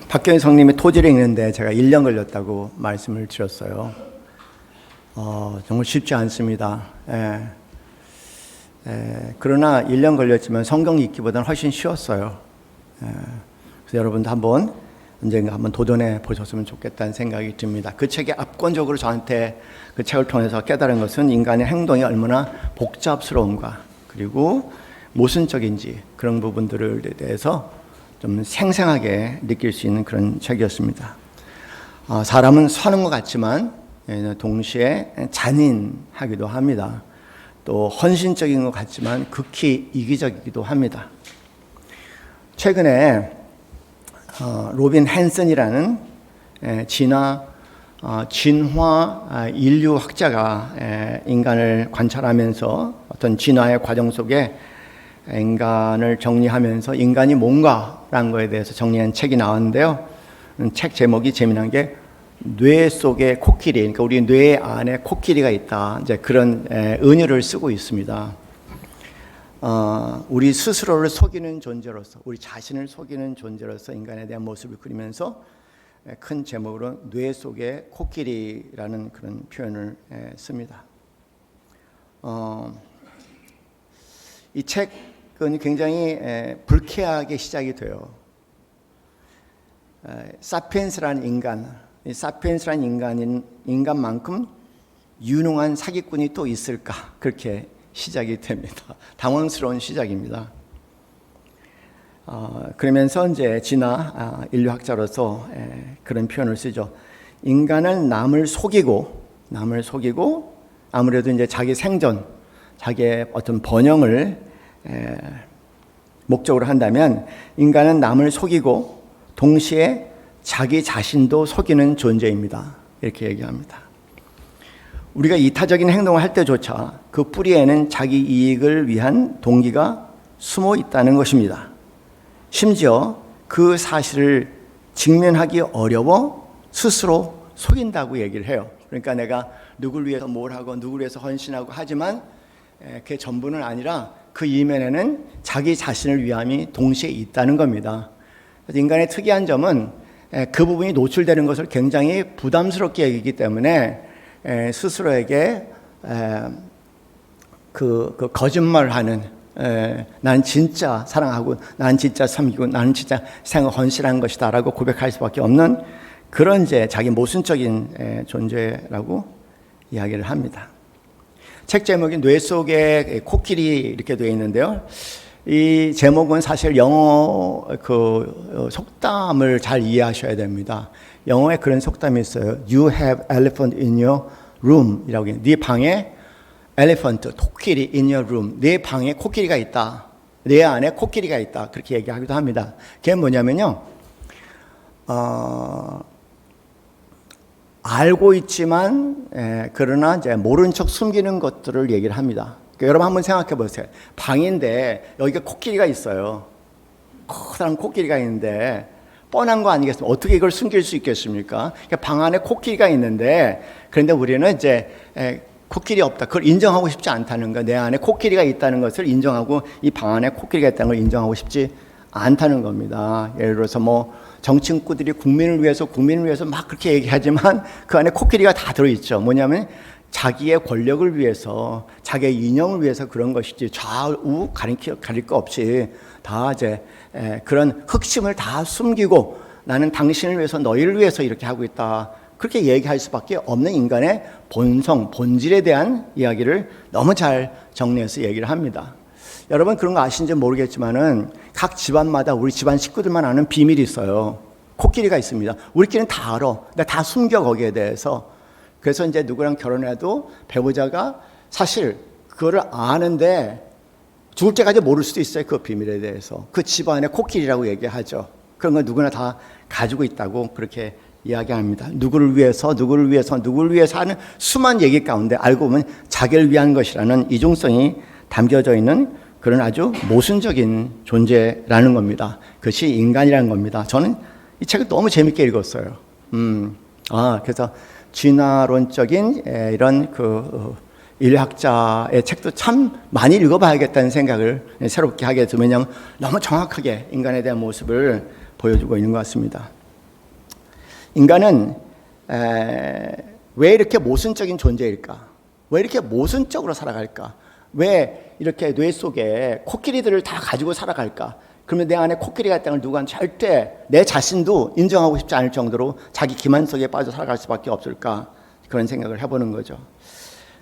박경희 성님이 토지를 읽는데 제가 1년 걸렸다고 말씀을 드렸어요. 정말 쉽지 않습니다. 그러나 1년 걸렸지만 성경 읽기보다는 훨씬 쉬웠어요. 그래서 여러분도 언젠가 한번 도전해 보셨으면 좋겠다는 생각이 듭니다. 그 책이 압권적으로 저한테 그 책을 통해서 깨달은 것은 인간의 행동이 얼마나 복잡스러운가, 그리고 모순적인지 그런 부분들에 대해서 좀 생생하게 느낄 수 있는 그런 책이었습니다. 사람은 선한 것 같지만 동시에 잔인하기도 합니다. 또 헌신적인 것 같지만 극히 이기적이기도 합니다. 최근에 로빈 헨슨이라는 진화 인류학자가 인간을 관찰하면서 어떤 진화의 과정 속에 인간을 정리하면서 인간이 뭔가라는 것에 대해서 정리한 책이 나왔는데요. 책 제목이 재미난 게 뇌 속에 코끼리, 그러니까 우리 뇌 안에 코끼리가 있다, 이제 그런 은유를 쓰고 있습니다. 우리 스스로를 속이는 존재로서, 우리 자신을 속이는 존재로서 인간에 대한 모습을 그리면서 큰 제목으로 뇌 속에 코끼리라는 그런 표현을 씁니다. 이 책은 굉장히 불쾌하게 시작이 돼요. 사피엔스라는 이 사피엔스라는 인간만큼 유능한 사기꾼이 또 있을까? 그렇게 시작이 됩니다. 당황스러운 시작입니다. 그러면서 이제 진화 인류학자로서 그런 표현을 쓰죠. 인간은 남을 속이고 아무래도 이제 자기 생존, 자기의 어떤 번영을 목적으로 한다면 인간은 남을 속이고 동시에 자기 자신도 속이는 존재입니다. 이렇게 얘기합니다. 우리가 이타적인 행동을 할 때조차 그 뿌리에는 자기 이익을 위한 동기가 숨어 있다는 것입니다. 심지어 그 사실을 직면하기 어려워 스스로 속인다고 얘기를 해요. 그러니까 내가 누구를 위해서 뭘 하고 누구를 위해서 헌신하고 하지만 그게 전부는 아니라 그 이면에는 자기 자신을 위함이 동시에 있다는 겁니다. 그래서 인간의 특이한 점은 그 부분이 노출되는 것을 굉장히 부담스럽게 여기기 때문에 스스로에게 그 거짓말하는, 난 진짜 사랑하고 난 진짜 섬기고 나는 진짜 생을 헌신한 것이다라고 고백할 수밖에 없는 그런 이제 자기 모순적인 존재라고 이야기를 합니다. 책 제목이 뇌 속에 코끼리 이렇게 되어 있는데요. 이 제목은 사실 영어 그 속담을 잘 이해하셔야 됩니다. 영어에 그런 속담이 있어요. You have elephant in your room 이라고 해요. 네 방에 elephant, 코끼리 in your room. 네 방에 코끼리가 있다. 내 안에 코끼리가 있다. 그렇게 얘기하기도 합니다. 그게 뭐냐면요. 알고 있지만 그러나 이제 모른 척 숨기는 것들을 얘기를 합니다. 그러니까 여러분 한번 생각해 보세요. 방인데 여기가 코끼리가 있어요. 커다란 코끼리가 있는데 뻔한 거 아니겠습니까? 어떻게 이걸 숨길 수 있겠습니까? 그러니까 방 안에 코끼리가 있는데 그런데 우리는 이제 코끼리 없다. 그걸 인정하고 싶지 않다는 거. 내 안에 코끼리가 있다는 것을 인정하고 이 방 안에 코끼리가 있다는 걸 인정하고 싶지 않다는 겁니다. 예를 들어서 뭐 정치인들이 국민을 위해서 막 그렇게 얘기하지만 그 안에 코끼리가 다 들어있죠. 뭐냐면 자기의 권력을 위해서, 자기의 이념을 위해서 그런 것이지 좌우 가릴 거 없이 다 이제 그런 흑심을 다 숨기고 나는 당신을 위해서, 너희를 위해서 이렇게 하고 있다. 그렇게 얘기할 수밖에 없는 인간의 본성, 본질에 대한 이야기를 너무 잘 정리해서 얘기를 합니다. 여러분 그런 거 아시는지 모르겠지만은 각 집안마다 우리 집안 식구들만 아는 비밀이 있어요. 코끼리가 있습니다. 우리끼리는 다 알아. 근데 다 숨겨 거기에 대해서. 그래서 이제 누구랑 결혼해도 배우자가 사실 그거를 아는데 죽을 때까지 모를 수도 있어요. 그 비밀에 대해서. 그 집안의 코끼리라고 얘기하죠. 그런 거 누구나 다 가지고 있다고 그렇게 이야기합니다. 누구를 위해서 하는 수많은 얘기 가운데 알고 보면 자기를 위한 것이라는 이중성이 담겨져 있는 그런 아주 모순적인 존재라는 겁니다. 그것이 인간이라는 겁니다. 저는 이 책을 너무 재밌게 읽었어요. 그래서 진화론적인 이런 인류학자의 책도 참 많이 읽어봐야겠다는 생각을 새롭게 하게 되면 왜냐하면 너무 정확하게 인간에 대한 모습을 보여주고 있는 것 같습니다. 인간은 왜 이렇게 모순적인 존재일까? 왜 이렇게 모순적으로 살아갈까? 왜 이렇게 뇌 속에 코끼리들을 다 가지고 살아갈까? 그러면 내 안에 코끼리가 있다는 걸 누가 절대 내 자신도 인정하고 싶지 않을 정도로 자기 기만 속에 빠져 살아갈 수밖에 없을까? 그런 생각을 해보는 거죠.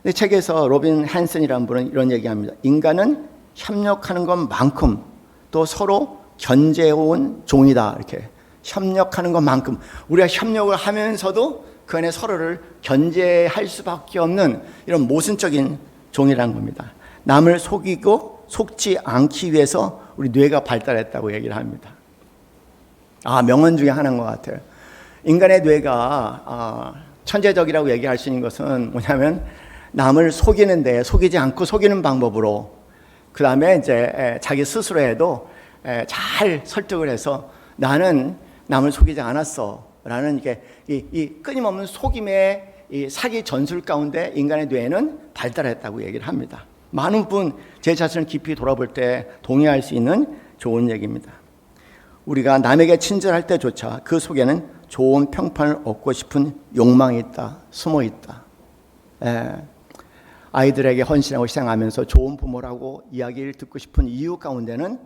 근데 책에서 로빈 핸슨이라는 분은 이런 얘기합니다. 인간은 협력하는 것만큼 또 서로 견제해온 종이다. 이렇게 협력하는 것만큼 우리가 협력을 하면서도 그 안에 서로를 견제할 수밖에 없는 이런 모순적인 종이라는 겁니다. 남을 속이고 속지 않기 위해서 우리 뇌가 발달했다고 얘기를 합니다. 명언 중에 하나인 것 같아요. 인간의 뇌가 천재적이라고 얘기할 수 있는 것은 뭐냐면 남을 속이는데 속이지 않고 속이는 방법으로 그 다음에 이제 자기 스스로에도 잘 설득을 해서 나는 남을 속이지 않았어 라는 이게 이 끊임없는 속임의 이 사기 전술 가운데 인간의 뇌는 발달했다고 얘기를 합니다. 많은 분 제 자신을 깊이 돌아볼 때 동의할 수 있는 좋은 얘기입니다. 우리가 남에게 친절할 때조차 그 속에는 좋은 평판을 얻고 싶은 욕망이 있다, 숨어 있다. 아이들에게 헌신하고 희생하면서 좋은 부모라고 이야기를 듣고 싶은 이유 가운데는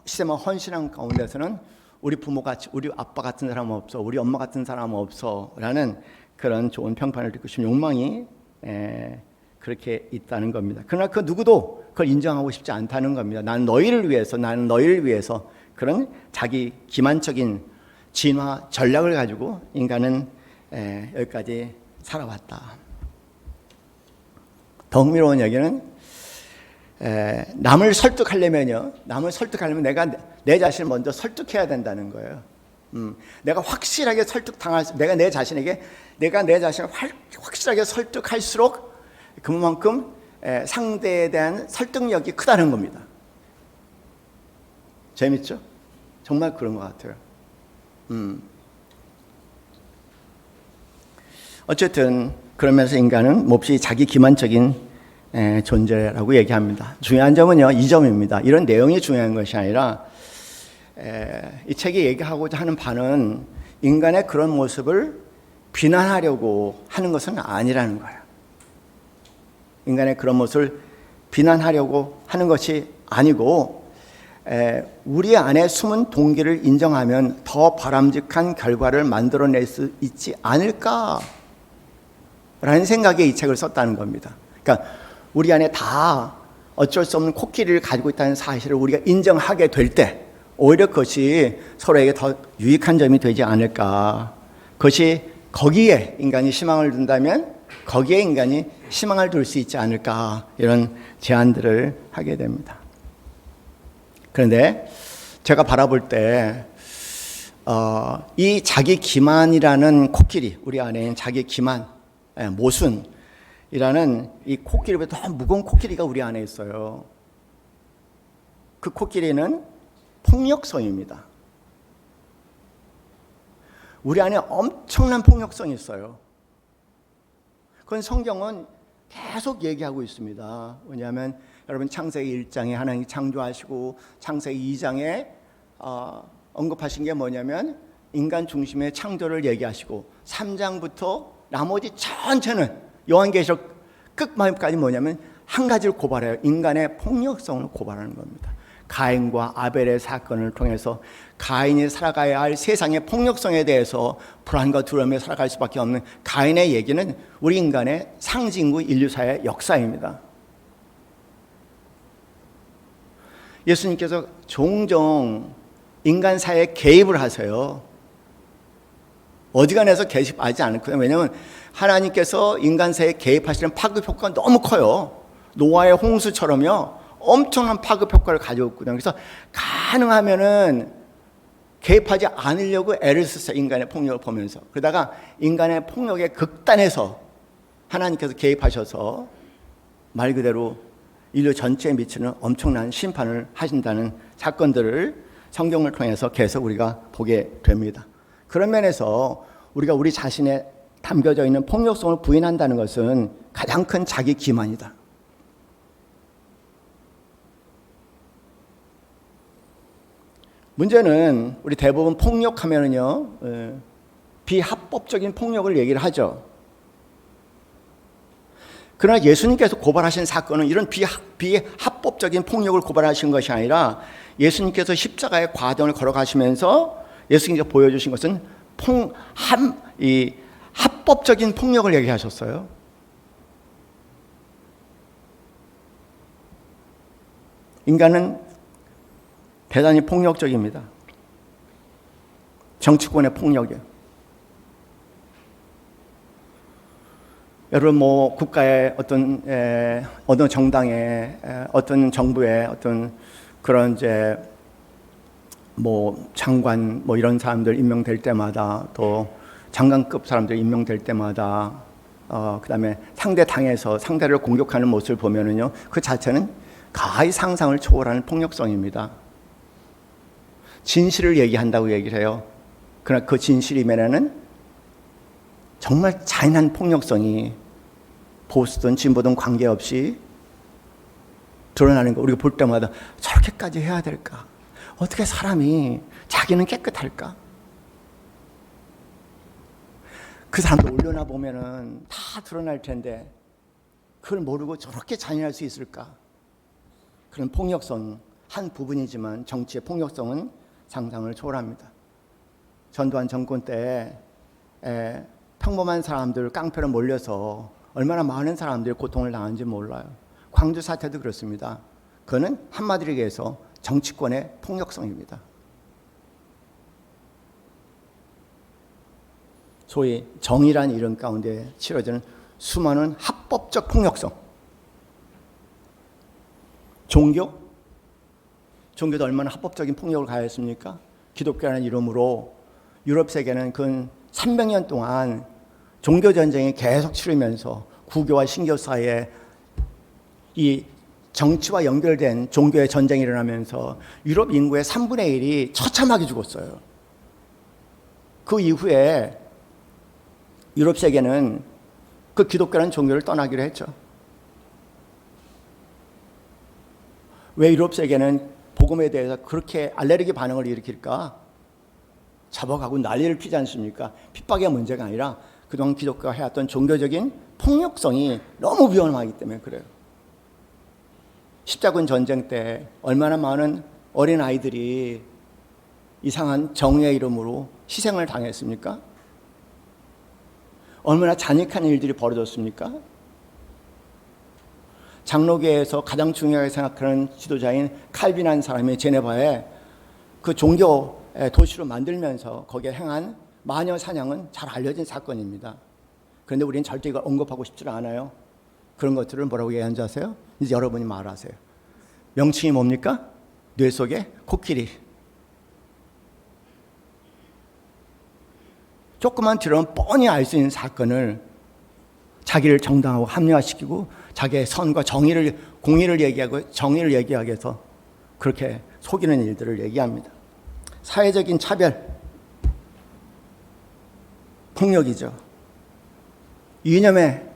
희생하고 헌신한 가운데서는 우리 부모같이 우리 아빠 같은 사람은 없어, 우리 엄마 같은 사람은 없어라는 그런 좋은 평판을 듣고 싶은 욕망이 그렇게 있다는 겁니다. 그러나 그 누구도 그걸 인정하고 싶지 않다는 겁니다. 나는 너희를 위해서 그런 자기 기만적인 진화 전략을 가지고 인간은 여기까지 살아왔다. 더 흥미로운 얘기는 남을 설득하려면 내가 내 자신을 먼저 설득해야 된다는 거예요. 내가 확실하게 내가 내 자신을 확실하게 설득할수록 그만큼 상대에 대한 설득력이 크다는 겁니다. 재밌죠? 정말 그런 것 같아요. 어쨌든 그러면서 인간은 몹시 자기 기만적인 존재라고 얘기합니다. 중요한 점은요, 이 점입니다. 이런 내용이 중요한 것이 아니라 이 책이 얘기하고자 하는 바는 인간의 그런 모습을 비난하려고 하는 것은 아니라는 거예요. 인간의 그런 모습을 비난하려고 하는 것이 아니고 우리 안에 숨은 동기를 인정하면 더 바람직한 결과를 만들어낼 수 있지 않을까라는 생각에 이 책을 썼다는 겁니다. 그러니까 우리 안에 다 어쩔 수 없는 코끼리를 가지고 있다는 사실을 우리가 인정하게 될 때 오히려 그것이 서로에게 더 유익한 점이 되지 않을까. 그것이 거기에 인간이 희망을 둔다면 거기에 인간이 희망을 둘 수 있지 않을까. 이런 제안들을 하게 됩니다. 그런데 제가 바라볼 때 이 자기 기만이라는 코끼리, 우리 안에 있는 자기 기만, 모순이라는 이 코끼리보다 더 무거운 코끼리가 우리 안에 있어요. 그 코끼리는 폭력성입니다. 우리 안에 엄청난 폭력성이 있어요. 그건 성경은 계속 얘기하고 있습니다. 왜냐하면 여러분 창세기 1장에 하나님이 창조하시고 창세기 2장에 언급하신 게 뭐냐면 인간 중심의 창조를 얘기하시고 3장부터 나머지 전체는 요한계시록 끝마음까지 뭐냐면 한 가지를 고발해요. 인간의 폭력성을 고발하는 겁니다. 가인과 아벨의 사건을 통해서 가인이 살아가야 할 세상의 폭력성에 대해서 불안과 두려움에 살아갈 수밖에 없는 가인의 얘기는 우리 인간의 상징구 인류사의 역사입니다. 예수님께서 종종 인간 사회에 개입을 하세요. 어지간해서 개입하지 않거든요. 왜냐하면 하나님께서 인간 사회에 개입하시는 파급 효과가 너무 커요. 노아의 홍수처럼요. 엄청난 파급 효과를 가지고 있거든요. 그래서 가능하면은 개입하지 않으려고 애를 쓰세요. 인간의 폭력을 보면서. 그러다가 인간의 폭력에 극단해서 하나님께서 개입하셔서 말 그대로 인류 전체에 미치는 엄청난 심판을 하신다는 사건들을 성경을 통해서 계속 우리가 보게 됩니다. 그런 면에서 우리가 우리 자신의 담겨져 있는 폭력성을 부인한다는 것은 가장 큰 자기 기만이다. 문제는 우리 대부분 폭력하면은요, 비합법적인 폭력을 얘기를 하죠. 그러나 예수님께서 고발하신 사건은 이런 비합법적인 폭력을 고발하신 것이 아니라 예수님께서 십자가의 과정을 걸어가시면서 예수님께서 보여주신 것은 합법적인 폭력을 얘기하셨어요. 인간은 대단히 폭력적입니다. 정치권의 폭력이요. 여러분 국가의 어느 정당의 어떤 정부의 어떤 그런 장관 이런 사람들 임명될 때마다 또 장관급 사람들 임명될 때마다 그다음에 상대 당에서 상대를 공격하는 모습을 보면은요, 그 자체는 가히 상상을 초월하는 폭력성입니다. 진실을 얘기한다고 얘기를 해요. 그러나 그 진실 이면에는 정말 잔인한 폭력성이 보수든 진보든 관계없이 드러나는 거 우리가 볼 때마다 저렇게까지 해야 될까? 어떻게 사람이 자기는 깨끗할까? 그 사람도 올려놔 보면은 다 드러날 텐데 그걸 모르고 저렇게 잔인할 수 있을까? 그런 폭력성 한 부분이지만 정치의 폭력성은 상상을 초월합니다. 전두환 정권 때 평범한 사람들 깡패로 몰려서 얼마나 많은 사람들이 고통을 당한지 몰라요. 광주 사태도 그렇습니다. 그거는 한마디로 얘기해서 정치권의 폭력성입니다. 소위 정의란 이름 가운데 치러지는 수많은 합법적 폭력성. 종교도 얼마나 합법적인 폭력을 가했습니까? 기독교라는 이름으로 유럽 세계는 근 300년 동안 종교 전쟁이 계속 치르면서 구교와 신교 사이에 이 정치와 연결된 종교의 전쟁이 일어나면서 유럽 인구의 3분의 1이 처참하게 죽었어요. 그 이후에 유럽 세계는 그 기독교라는 종교를 떠나기로 했죠. 왜 유럽 세계는 복음에 대해서 그렇게 알레르기 반응을 일으킬까? 잡아가고 난리를 피지 않습니까? 핍박의 문제가 아니라 그동안 기독교가 해왔던 종교적인 폭력성이 너무 위험하기 때문에 그래요. 십자군 전쟁 때 얼마나 많은 어린 아이들이 이상한 정의의 이름으로 희생을 당했습니까? 얼마나 잔인한 일들이 벌어졌습니까? 장로교에서 가장 중요하게 생각하는 지도자인 칼빈이라는 사람이 제네바에 그 종교 도시로 만들면서 거기에 행한 마녀 사냥은 잘 알려진 사건입니다. 그런데 우리는 절대 이걸 언급하고 싶지 않아요. 그런 것들을 뭐라고 얘기하는지 아세요? 이제 여러분이 말하세요. 명칭이 뭡니까? 뇌 속에 코끼리. 조금만 들으면 뻔히 알 수 있는 사건을 자기를 정당하고 합리화시키고 자기의 선과 공의를 얘기하고 정의를 얘기하기 위해서 그렇게 속이는 일들을 얘기합니다. 사회적인 차별, 폭력이죠. 이념의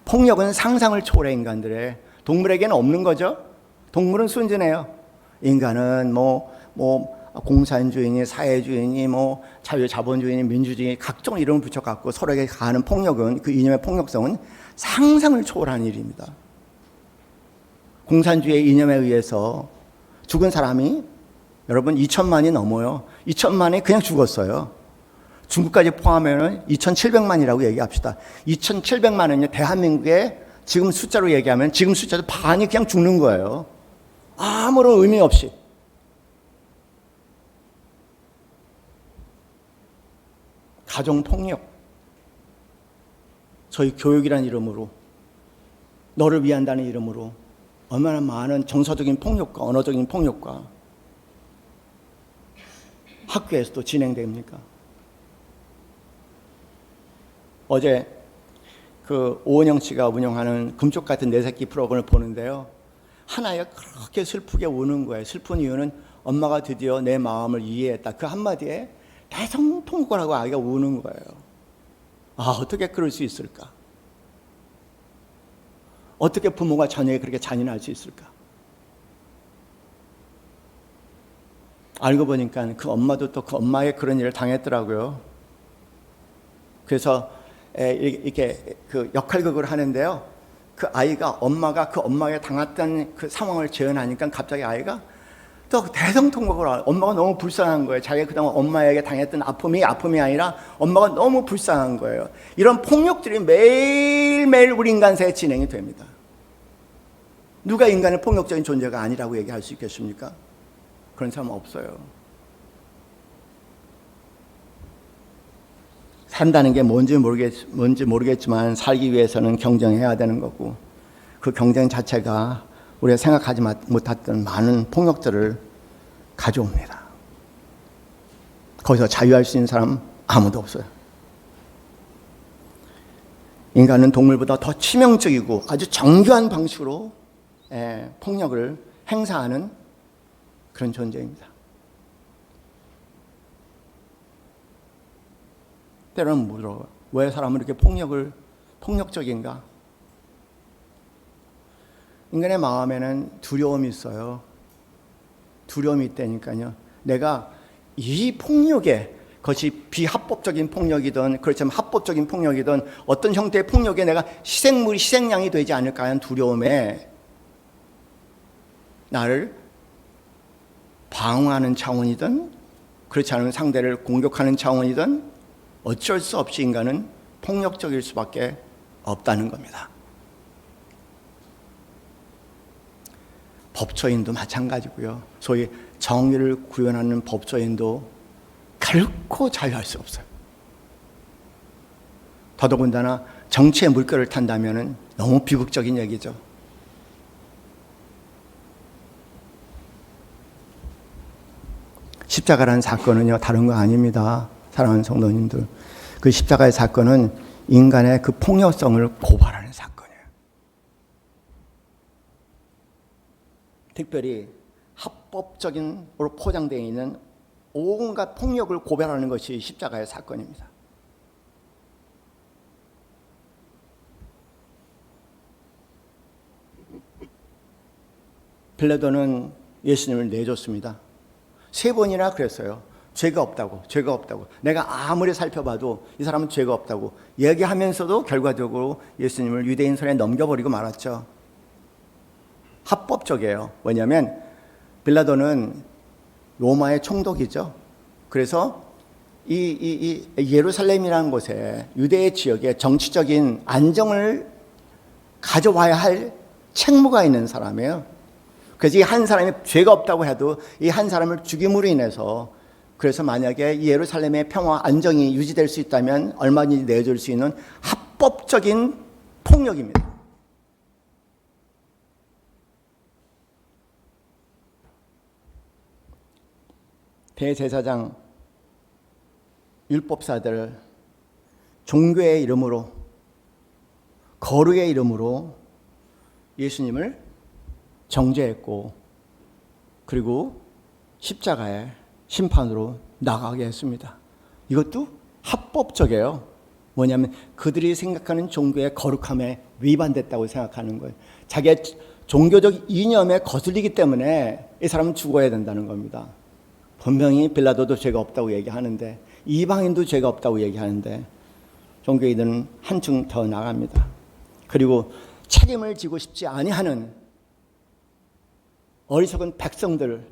폭력은 상상을 초월해 인간들의. 동물에게는 없는 거죠. 동물은 순진해요. 인간은 공산주의니 사회주의니 자유자본주의니 민주주의 각종 이름을 붙여갖고 서로에게 가하는 폭력은, 그 이념의 폭력성은 상상을 초월하는 일입니다. 공산주의의 이념에 의해서 죽은 사람이 여러분 2천만이 넘어요. 2천만이 그냥 죽었어요. 중국까지 포함하면 2,700만이라고 얘기합시다. 2,700만은요, 대한민국의 지금 숫자로 얘기하면 지금 숫자도 반이 그냥 죽는 거예요. 아무런 의미 없이. 가정폭력, 저희 교육이라는 이름으로, 너를 위한다는 이름으로 얼마나 많은 정서적인 폭력과 언어적인 폭력과 학교에서도 진행됩니까? 어제 그 오은영 씨가 운영하는 금쪽 같은 내 새끼 프로그램을 보는데요, 하나가 그렇게 슬프게 우는 거예요. 슬픈 이유는 엄마가 드디어 내 마음을 이해했다, 그 한마디에 대성통곡을 하고 아이가 우는 거예요. 어떻게 그럴 수 있을까? 어떻게 부모가 자녀에게 그렇게 잔인할 수 있을까? 알고 보니까 그 엄마도 또 그 엄마의 그런 일을 당했더라고요. 그래서 이렇게 그 역할극을 하는데요. 그 아이가 엄마가 그 엄마에게 당했던 그 상황을 재현하니까 갑자기 아이가 또 대성통곡을 하고 엄마가 너무 불쌍한 거예요. 자기가 그동안 엄마에게 당했던 아픔이 아니라 엄마가 너무 불쌍한 거예요. 이런 폭력들이 매일매일 우리 인간 사이에 진행이 됩니다. 누가 인간을 폭력적인 존재가 아니라고 얘기할 수 있겠습니까? 그런 사람 없어요. 산다는 게 뭔지 모르겠지만 살기 위해서는 경쟁해야 되는 거고, 그 경쟁 자체가 우리가 생각하지 못했던 많은 폭력들을 가져옵니다. 거기서 자유할 수 있는 사람 아무도 없어요. 인간은 동물보다 더 치명적이고 아주 정교한 방식으로 폭력을 행사하는 그런 존재입니다. 때로는 물어요. 왜 사람은 이렇게 폭력적인가? 인간의 마음에는 두려움이 있어요. 두려움이 있다니까요. 내가 이 폭력에, 그것이 비합법적인 폭력이든 그렇지만 합법적인 폭력이든 어떤 형태의 폭력에 내가 희생양이 되지 않을까 하는 두려움에 나를 방어하는 차원이든 그렇지 않은 상대를 공격하는 차원이든 어쩔 수 없이 인간은 폭력적일 수밖에 없다는 겁니다. 법조인도 마찬가지고요. 소위 정의를 구현하는 법조인도 결코 자유할 수 없어요. 더더군다나 정치의 물결을 탄다면 너무 비극적인 얘기죠. 십자가라는 사건은요, 다른 거 아닙니다. 사랑하는 성도님들, 그 십자가의 사건은 인간의 그 폭력성을 고발하는 사건이에요. 특별히 합법적인으로 포장되어 있는 온갖 폭력을 고발하는 것이 십자가의 사건입니다. 빌라도는 예수님을 내줬습니다. 3번이나 그랬어요. 죄가 없다고. 내가 아무리 살펴봐도 이 사람은 죄가 없다고 얘기하면서도 결과적으로 예수님을 유대인 손에 넘겨버리고 말았죠. 합법적이에요. 왜냐하면 빌라도는 로마의 총독이죠. 그래서 이 예루살렘이라는 곳에, 유대 지역에 정치적인 안정을 가져와야 할 책무가 있는 사람이에요. 그래서 이 한 사람이 죄가 없다고 해도 이 한 사람을 죽임으로 인해서, 그래서 만약에 이 예루살렘의 평화 안정이 유지될 수 있다면 얼마든지 내줄 수 있는 합법적인 폭력입니다. 대제사장, 율법사들, 종교의 이름으로, 거룩의 이름으로 예수님을 정죄했고, 그리고 십자가에 심판으로 나가게 했습니다. 이것도 합법적이에요. 뭐냐면 그들이 생각하는 종교의 거룩함에 위반됐다고 생각하는 거예요. 자기의 종교적 이념에 거슬리기 때문에 이 사람은 죽어야 된다는 겁니다. 분명히 빌라도도 죄가 없다고 얘기하는데, 이방인도 죄가 없다고 얘기하는데, 종교인들은 한층 더 나갑니다. 그리고 책임을 지고 싶지 아니하는 어리석은 백성들,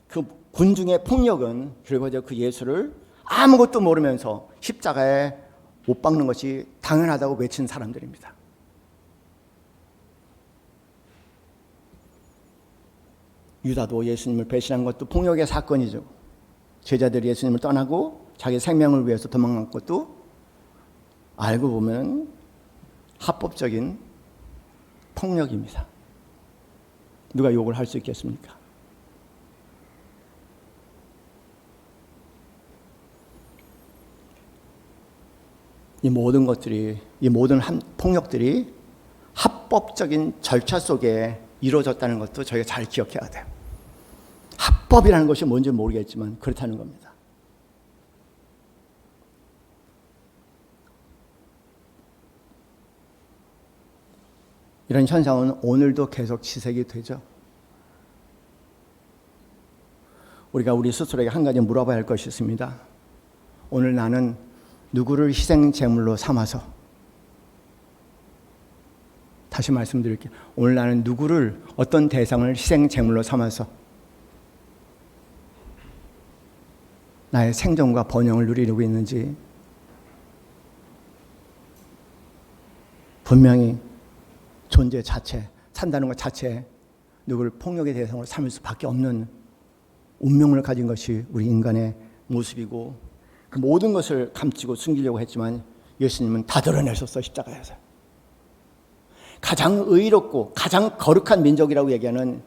그 군중의 폭력은 결과적으로 그 예수를 아무것도 모르면서 십자가에 못 박는 것이 당연하다고 외친 사람들입니다. 유다도 예수님을 배신한 것도 폭력의 사건이죠. 제자들이 예수님을 떠나고 자기 생명을 위해서 도망간 것도 알고 보면 합법적인 폭력입니다. 누가 욕을 할 수 있겠습니까? 이 모든 것들이, 이 모든 폭력들이 합법적인 절차 속에 이루어졌다는 것도 저희가 잘 기억해야 돼요. 합법이라는 것이 뭔지 모르겠지만 그렇다는 겁니다. 이런 현상은 오늘도 계속 지속이 되죠. 우리가 우리 스스로에게 한 가지 물어봐야 할 것이 있습니다. 오늘 나는 누구를 희생 제물로 삼아서, 다시 말씀드릴게요. 오늘 나는 누구를, 어떤 대상을 희생 제물로 삼아서 나의 생존과 번영을 누리려고 있는지. 분명히 존재 자체, 산다는 것 자체에 누구를 폭력의 대상으로 삼을 수밖에 없는 운명을 가진 것이 우리 인간의 모습이고, 그 모든 것을 감추고 숨기려고 했지만 예수님은 다 드러내셨어. 십자가에서. 가장 의롭고 가장 거룩한 민족이라고 얘기하는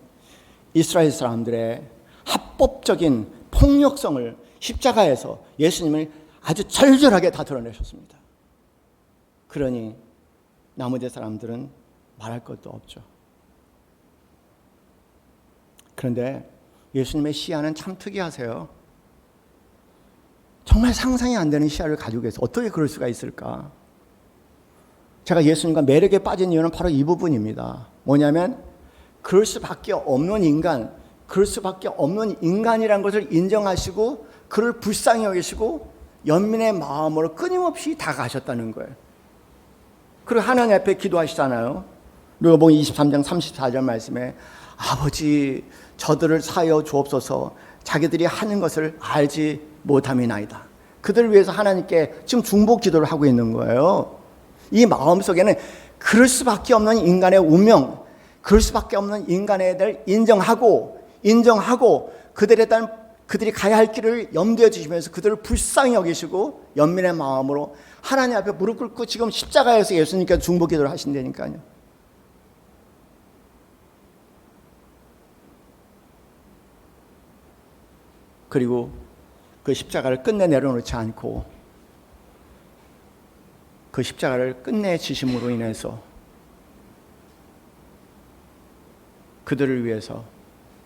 이스라엘 사람들의 합법적인 폭력성을 십자가에서 예수님을 아주 절절하게 다 드러내셨습니다. 그러니 나머지 사람들은 말할 것도 없죠. 그런데 예수님의 시야는 참 특이하세요. 정말 상상이 안 되는 시야를 가지고 계세요. 어떻게 그럴 수가 있을까? 제가 예수님과 매력에 빠진 이유는 바로 이 부분입니다. 뭐냐면 그럴 수밖에 없는 인간, 그럴 수밖에 없는 인간이라는 것을 인정하시고 그를 불쌍히 여기시고 연민의 마음으로 끊임없이 다가가셨다는 거예요. 그리고 하나님 앞에 기도하시잖아요. 누가복음 23장 34절 말씀에 아버지 저들을 사하여 주옵소서 자기들이 하는 것을 알지 못함이나이다. 그들을 위해서 하나님께 지금 중보 기도를 하고 있는 거예요. 이 마음속에는 그럴 수밖에 없는 인간의 운명, 그럴 수밖에 없는 인간에 대해 인정하고 그들에 대한 그들이 가야 할 길을 염두에 주시면서 그들을 불쌍히 여기시고 연민의 마음으로 하나님 앞에 무릎 꿇고 지금 십자가에서 예수님께서 중보 기도를 하신다니까요. 그리고 그 십자가를 끝내 내려놓지 않고 그 십자가를 끝내 지심으로 인해서 그들을 위해서,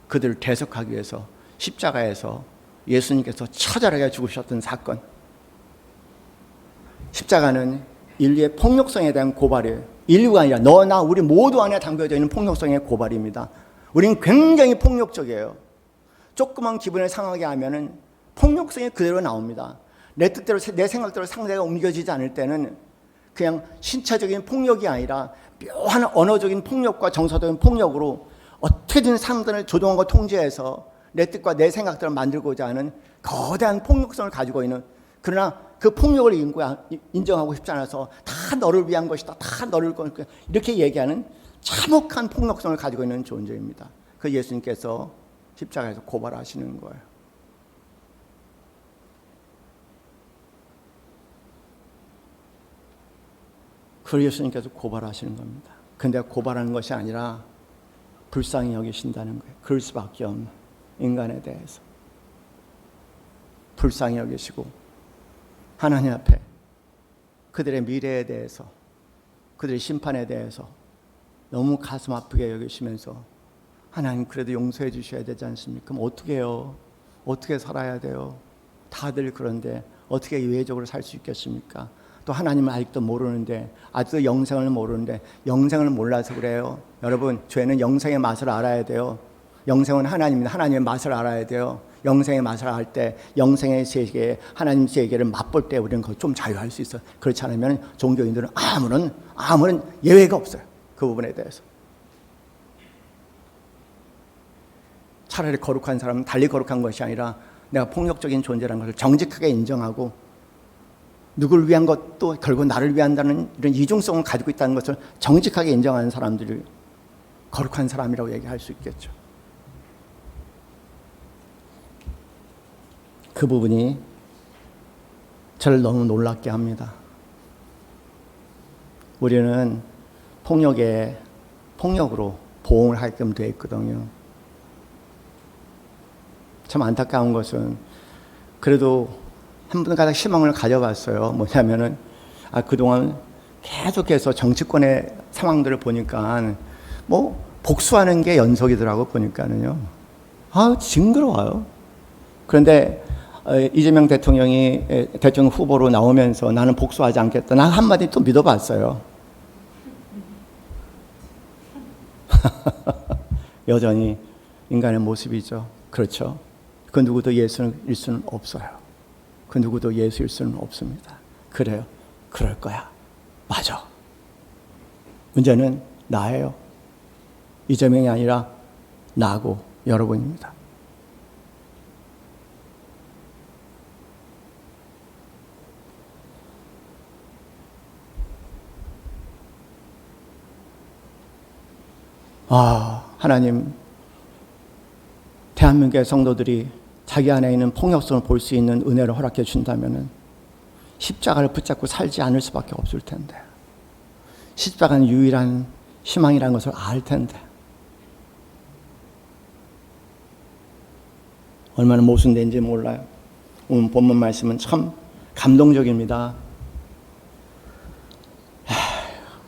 그들을 대속하기 위해서 십자가에서 예수님께서 처절하게 죽으셨던 사건. 십자가는 인류의 폭력성에 대한 고발이에요. 인류가 아니라 너나 우리 모두 안에 담겨져 있는 폭력성의 고발입니다. 우리는 굉장히 폭력적이에요. 조그만 기분을 상하게 하면은 폭력성이 그대로 나옵니다. 내 뜻대로, 내 생각대로 상대가 옮겨지지 않을 때는 그냥 신체적인 폭력이 아니라 묘한 언어적인 폭력과 정서적인 폭력으로 어떻게든 사람들을 조종하고 통제해서 내 뜻과 내 생각대로 만들고자 하는 거대한 폭력성을 가지고 있는, 그러나 그 폭력을 인정하고 싶지 않아서 다 너를 위한 것이다, 다 너를 이렇게 얘기하는 참혹한 폭력성을 가지고 있는 존재입니다. 그 예수님께서 십자가에서 고발하시는 거예요. 그 예수님께서 고발하시는 겁니다. 근데 고발하는 것이 아니라 불쌍히 여기신다는 거예요. 그럴 수밖에 없는 인간에 대해서 불쌍히 여기시고 하나님 앞에 그들의 미래에 대해서, 그들의 심판에 대해서 너무 가슴 아프게 여기시면서 하나님 그래도 용서해 주셔야 되지 않습니까? 그럼 어떻게 해요? 어떻게 살아야 돼요? 다들 그런데 어떻게 예외적으로 살 수 있겠습니까? 또 하나님을 아직도 모르는데, 아직도 영생을 모르는데, 영생을 몰라서 그래요. 여러분, 죄는 영생의 맛을 알아야 돼요. 영생은 하나님입니다. 하나님의 맛을 알아야 돼요. 영생의 맛을 알 때, 영생의 세계, 하나님 세계를 맛볼 때 우리는 좀 자유할 수 있어요. 그렇지 않으면 종교인들은 아무런 예외가 없어요. 그 부분에 대해서. 차라리 거룩한 사람은 달리 거룩한 것이 아니라 내가 폭력적인 존재라는 것을 정직하게 인정하고 누구를 위한 것도 결국 나를 위한다는 이런 이중성을 가지고 있다는 것을 정직하게 인정하는 사람들이 거룩한 사람이라고 얘기할 수 있겠죠. 그 부분이 저를 너무 놀랍게 합니다. 우리는 폭력으로 보응을 하게끔 되어 있거든요. 참 안타까운 것은 그래도 한 번 가닥 희망을 가져봤어요. 뭐냐면은 그동안 계속해서 정치권의 상황들을 보니까 뭐 복수하는 게 연속이더라고 보니까는요. 징그러워요. 그런데 이재명 대통령이 대통령 후보로 나오면서 나는 복수하지 않겠다. 나 한마디 또 믿어봤어요. 여전히 인간의 모습이죠. 그렇죠. 그 누구도 예수일 수는 없어요. 그 누구도 예수일 수는 없습니다. 그래요. 그럴 거야. 맞아. 문제는 나예요. 이재명이 아니라 나고 여러분입니다. 하나님, 대한민국의 성도들이 자기 안에 있는 폭력성을 볼 수 있는 은혜를 허락해 준다면 십자가를 붙잡고 살지 않을 수밖에 없을 텐데, 십자가는 유일한 희망이라는 것을 알 텐데, 얼마나 모순된지 몰라요. 오늘 본문 말씀은 참 감동적입니다.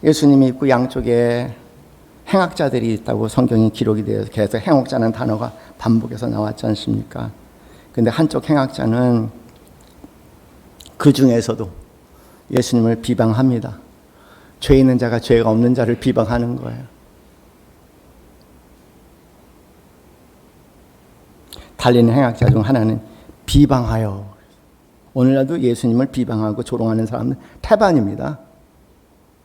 예수님이 입구 양쪽에 행악자들이 있다고 성경이 기록이 되어서 계속 행악자는 단어가 반복해서 나왔지 않습니까? 근데 한쪽 행악자는 그 중에서도 예수님을 비방합니다. 죄 있는 자가 죄가 없는 자를 비방하는 거예요. 달리는 행악자 중 하나는 비방하여, 오늘날도 예수님을 비방하고 조롱하는 사람은 태반입니다.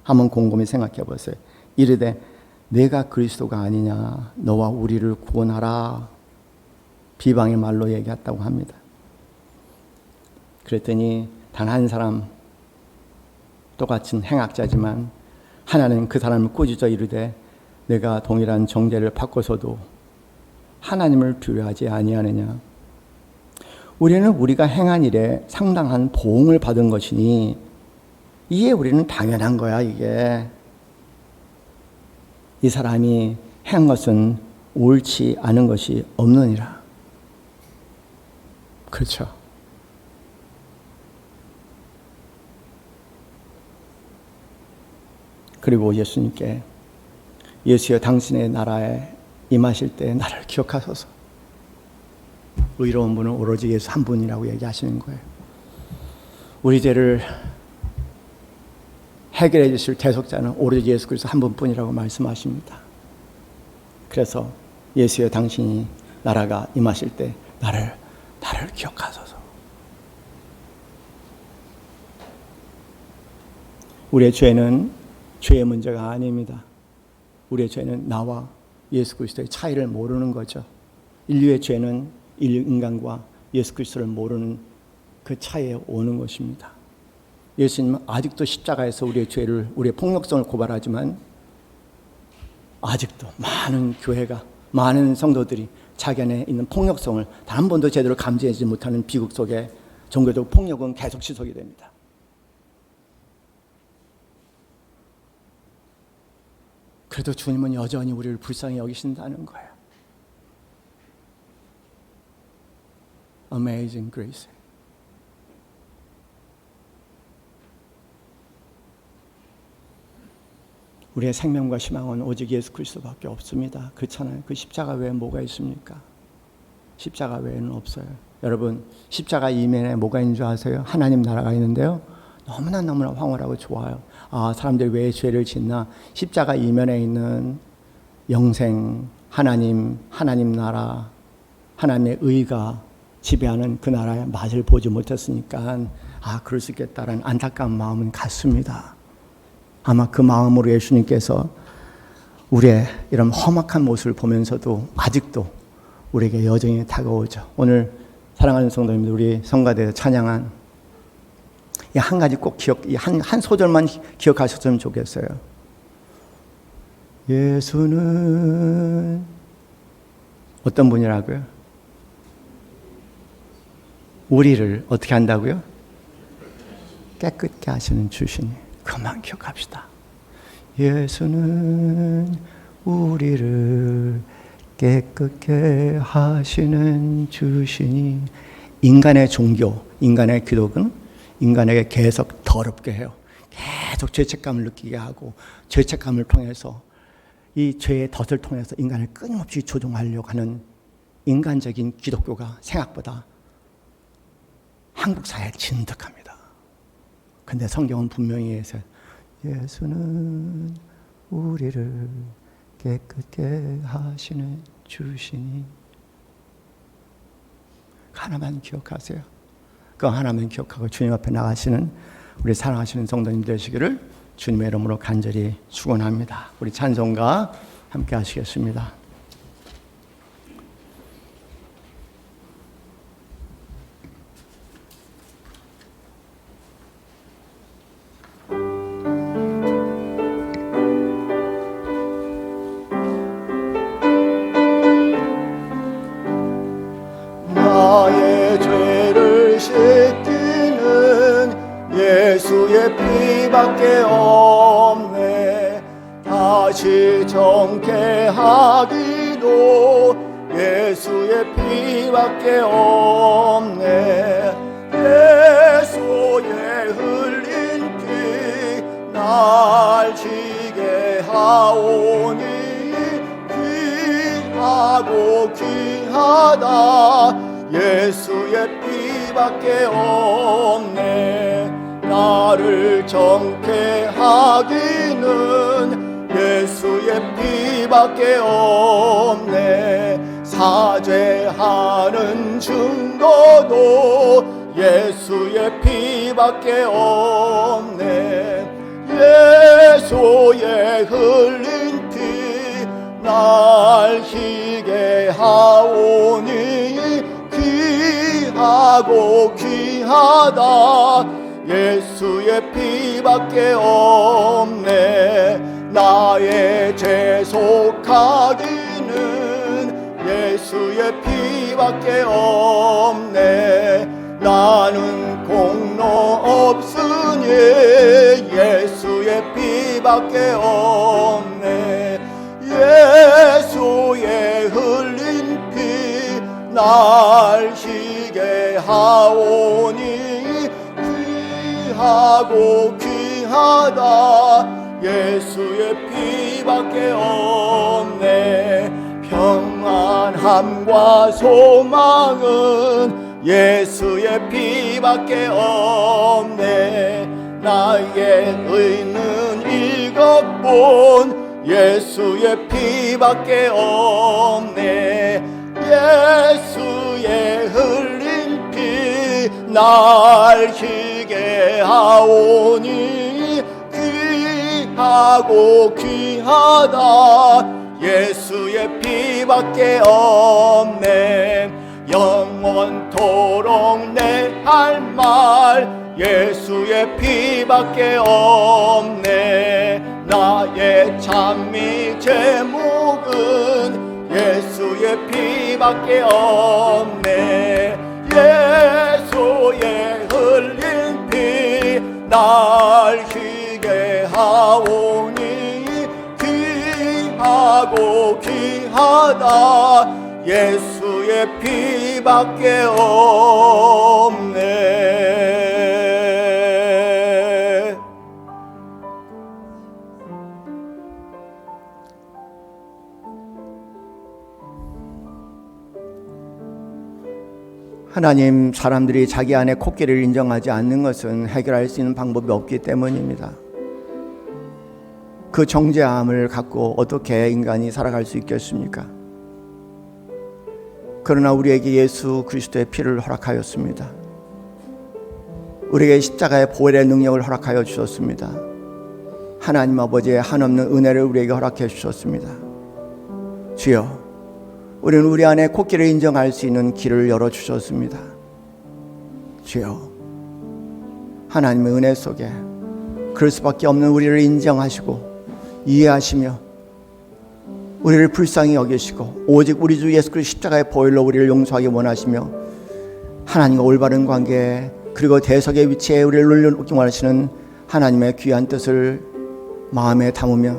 한번 곰곰이 생각해 보세요. 이르되 내가 그리스도가 아니냐, 너와 우리를 구원하라, 비방의 말로 얘기했다고 합니다. 그랬더니 단 한 사람, 똑같은 행악자지만 하나는 그 사람을 꾸짖어 이르되 내가 동일한 정죄를 받고서도 하나님을 두려워하지 아니하느냐. 우리는 우리가 행한 일에 상당한 보응을 받은 것이니 이게 우리는 당연한 거야. 이게 이 사람이 행한 것은 옳지 않은 것이 없느니라. 그렇죠. 그리고 예수님께 예수여 당신의 나라에 임하실 때 나를 기억하소서. 의로운 분은 오로지 예수 한 분이라고 얘기하시는 거예요. 우리 죄를 해결해 주실 대속자는 오로지 예수 그리스도 한 분뿐이라고 말씀하십니다. 그래서 예수여 당신이 나라가 임하실 때 나를 기억하소서. 우리의 죄는 죄의 문제가 아닙니다. 우리의 죄는 나와 예수 그리스도의 차이를 모르는 거죠. 인류의 죄는 인간과 예수 그리스도를 모르는 그 차이에 오는 것입니다. 예수님은 아직도 십자가에서 우리의 죄를, 우리의 폭력성을 고발하지만 아직도 많은 교회가, 많은 성도들이 자기 안에 있는 폭력성을 단 한 번도 제대로 감지하지 못하는 비극 속에 종교적 폭력은 계속 지속이 됩니다. 그래도 주님은 여전히 우리를 불쌍히 여기신다는 거예요. Amazing grace. 우리의 생명과 희망은 오직 예수 그리스도밖에 없습니다. 그렇잖아요. 그 십자가 외에 뭐가 있습니까? 십자가 외에는 없어요. 여러분, 십자가 이면에 뭐가 있는 줄 아세요? 하나님 나라가 있는데요. 너무나 황홀하고 좋아요. 사람들이 왜 죄를 짓나? 십자가 이면에 있는 영생, 하나님 나라, 하나님의 의가 지배하는 그 나라의 맛을 보지 못했으니까 그럴 수 있겠다라는 안타까운 마음은 같습니다. 아마 그 마음으로 예수님께서 우리의 이런 험악한 모습을 보면서도 아직도 우리에게 여정이 다가오죠. 오늘 사랑하는 성도님들, 우리 성가대에서 찬양한 이 한 가지 꼭 한 소절만 기억하셨으면 좋겠어요. 예수는 어떤 분이라고요? 우리를 어떻게 한다고요? 깨끗게 하시는 주시니. 그만 기억합시다. 예수는 우리를 깨끗게 하시는 주시니. 인간의 종교, 인간의 기독은 인간에게 계속 더럽게 해요. 계속 죄책감을 느끼게 하고 죄책감을 통해서 이 죄의 덫을 통해서 인간을 끊임없이 조종하려고 하는 인간적인 기독교가 생각보다 한국 사회에 진득합니다. 근데 성경은 분명히 예수는 우리를 깨끗게 하시는 주시니. 하나만 기억하세요. 그 하나만 기억하고 주님 앞에 나가시는 우리 사랑하시는 성도님 되시기를 주님의 이름으로 간절히 축원합니다. 우리 찬송가 함께 하시겠습니다. 나의 죄를 씻기는 예수의 피밖에 없네. 다시 정케하기도 예수의 피밖에 없네. 예수의 흘린 피 날 지게 하오니 귀하고 귀하다. 예수의 피밖에 없네. 나를 정케 하기는 예수의 피밖에 없네. 사죄하는 증거도 예수의 피밖에 없네. 예수의 흘린 피 날 희게 하오니 귀하고 귀하다. 예수의 피밖에 없네. 나의 죄 속하기는 예수의 피밖에 없네. 나는 공로 없으니 예수의 피밖에 없네. 예수의 흘린 피 날 희게 하오니 귀하고 귀하다. 예수의 피밖에 없네. 평안함과 소망은 예수의 피밖에 없네. 나의 의는 이것뿐 예수의 피밖에 없네. 예수의 흘린 피 날 희게 하오니 귀하고 귀하다. 예수의 피밖에 없네. 영원토록 내 할 말 예수의 피밖에 없네. 나의 찬미 제목은 예수의 피밖에 없네. 예수의 흘린 피 날 희게 하오니 귀하고 귀하다. 예수의 피밖에 없네. 하나님, 사람들이 자기 안에 코끼리를 인정하지 않는 것은 해결할 수 있는 방법이 없기 때문입니다. 그 정죄함을 갖고 어떻게 인간이 살아갈 수 있겠습니까? 그러나 우리에게 예수 그리스도의 피를 허락하였습니다. 우리에게 십자가의 보혈의 능력을 허락하여 주셨습니다. 하나님 아버지의 한없는 은혜를 우리에게 허락해 주셨습니다. 주여, 우리는 우리 안에 코끼리를 인정할 수 있는 길을 열어주셨습니다. 주여, 하나님의 은혜 속에 그럴 수밖에 없는 우리를 인정하시고 이해하시며 우리를 불쌍히 여기시고 오직 우리 주 예수 그리스도 십자가의 보혈로 우리를 용서하기 원하시며 하나님과 올바른 관계 그리고 대석의 위치에 우리를 올려놓기 원하시는 하나님의 귀한 뜻을 마음에 담으며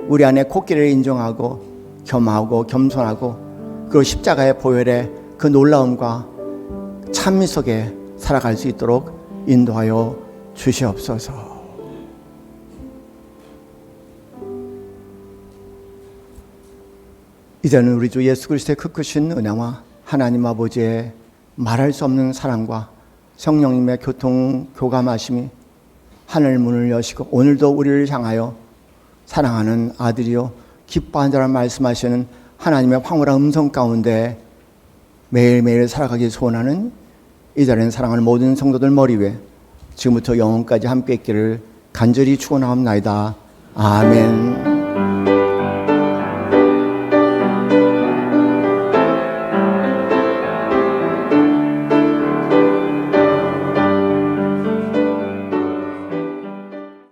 우리 안에 코끼리를 인정하고 겸하고 겸손하고 그리고 십자가의 보혈의 그 놀라움과 찬미 속에 살아갈 수 있도록 인도하여 주시옵소서. 이제는 우리 주 예수 그리스도의 그 크신 은혜와 하나님 아버지의 말할 수 없는 사랑과 성령님의 교감하심이 하늘 문을 여시고 오늘도 우리를 향하여 사랑하는 아들이요 기뻐한 자라 말씀하시는 하나님의 황홀한 음성 가운데 매일매일 살아가기 소원하는 이 자리에 사랑하는 모든 성도들 머리 위에 지금부터 영원까지 함께 있기를 간절히 축원하옵나이다. 아멘.